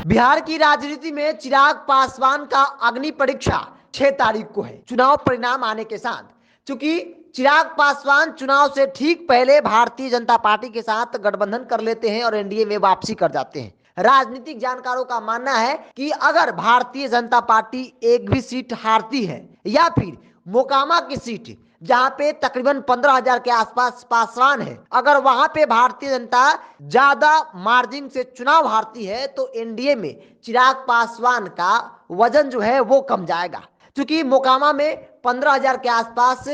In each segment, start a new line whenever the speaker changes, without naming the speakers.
बिहार की राजनीति में चिराग पासवान का अग्नि परीक्षा 6 तारीख को है, चुनाव परिणाम आने के साथ। चूंकि चिराग पासवान चुनाव से ठीक पहले भारतीय जनता पार्टी के साथ गठबंधन कर लेते हैं और एनडीए में वापसी कर जाते हैं। राजनीतिक जानकारों का मानना है कि अगर भारतीय जनता पार्टी एक भी सीट हारती है या फिर मोकामा की सीट जहां पे तकरीबन 15,000 के आसपास पासवान है, अगर वहां पे भारतीय जनता ज्यादा मार्जिन से चुनाव हारती है तो एनडीए में चिराग पासवान का वजन जो है वो कम जाएगा। क्योंकि मोकामा में 15,000 के आसपास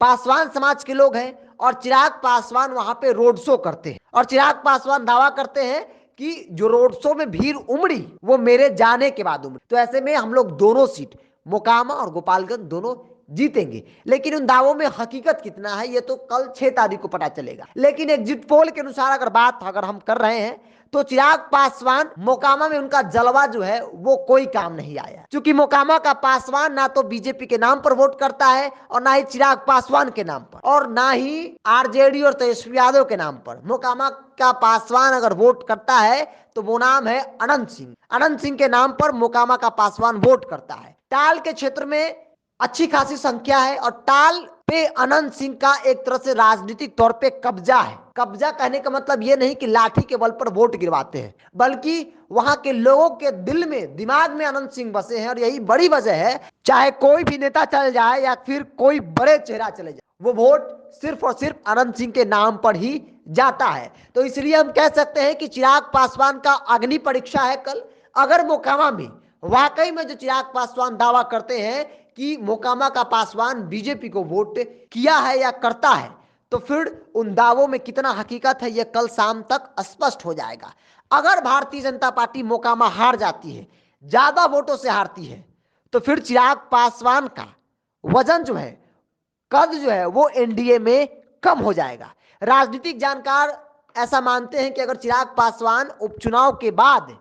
पासवान समाज के लोग हैं और चिराग पासवान वहां पे रोड शो करते हैं और चिराग पासवान दावा करते हैं कि जो रोड शो में भीड़ उमड़ी वो मेरे जाने के बाद उमड़ी। तो ऐसे में हम लोग दोनों सीट मोकामा और गोपालगंज दोनों जीतेंगे। लेकिन उन दावों में हकीकत कितना है ये तो कल 6 तारीख को पता चलेगा। लेकिन एग्जिट पोल के अनुसार अगर हम कर रहे हैं तो चिराग पासवान मोकामा में उनका जलवा जो है वो कोई काम नहीं आया। क्योंकि मोकामा का पासवान ना तो बीजेपी के नाम पर वोट करता है और ना ही चिराग पासवान के नाम पर और ना ही आरजेडी और तेजस्वी यादव के नाम पर। मोकामा का पासवान अगर वोट करता है तो वो नाम है अनंत सिंह। अनंत सिंह के नाम पर मोकामा का पासवान वोट करता है। टाल के क्षेत्र में अच्छी खासी संख्या है और टाल पे अनंत सिंह का एक तरह से राजनीतिक तौर पे कब्जा है। कब्जा कहने का मतलब ये नहीं कि लाठी के बल पर वोट गिरवाते हैं, बल्कि वहां के लोगों के दिल में दिमाग में अनंत सिंह बसे हैं और यही बड़ी वजह है। चाहे कोई भी नेता चल जाए या फिर कोई बड़े चेहरा चले जाए, वो वोट सिर्फ और सिर्फ अनंत सिंह के नाम पर ही जाता है। तो इसलिए हम कह सकते हैं कि चिराग पासवान का अग्नि परीक्षा है कल। अगर मोकामा में वाकई में जो चिराग पासवान दावा करते हैं कि मोकामा का पासवान बीजेपी को वोट किया है या करता है तो फिर उन दावों में कितना हकीकत है यह कल शाम तक स्पष्ट हो जाएगा। अगर भारतीय जनता पार्टी मोकामा हार जाती है, ज्यादा वोटों से हारती है, तो फिर चिराग पासवान का वजन जो है, कद जो है वो एनडीए में कम हो जाएगा। राजनीतिक जानकार ऐसा मानते हैं कि अगर चिराग पासवान उपचुनाव के बाद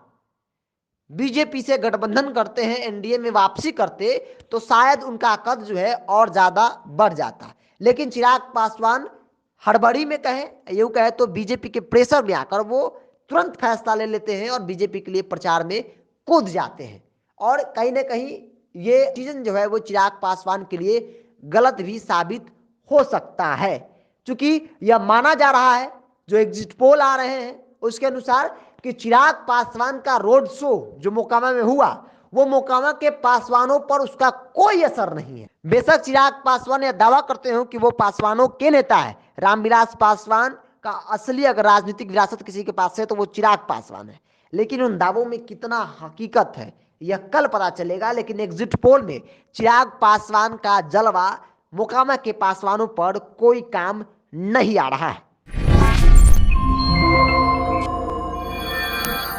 बीजेपी से गठबंधन करते हैं, एनडीए में वापसी करते, तो शायद उनका कद जो है और ज्यादा बढ़ जाता। लेकिन चिराग पासवान हड़बड़ी में यूं कहे तो बीजेपी के प्रेशर में आकर वो तुरंत फैसला ले लेते हैं और बीजेपी के लिए प्रचार में कूद जाते हैं। और कहीं ना कहीं ये डिसीजन जो है वो चिराग पासवान के लिए गलत भी साबित हो सकता है। क्योंकि यह माना जा रहा है, जो एग्जिट पोल आ रहे हैं उसके अनुसार, कि चिराग पासवान का रोड शो जो मोकामा में हुआ वो मोकामा के पासवानों पर उसका कोई असर नहीं है। बेशक चिराग पासवान यह दावा करते हो कि वो पासवानों के नेता है, रामविलास पासवान का असली अगर राजनीतिक विरासत किसी के पास है तो वो चिराग पासवान है। लेकिन उन दावों में कितना हकीकत है यह कल पता चलेगा। लेकिन एग्जिट पोल में चिराग पासवान का जलवा मोकामा के पासवानों पर कोई काम नहीं आ रहा है।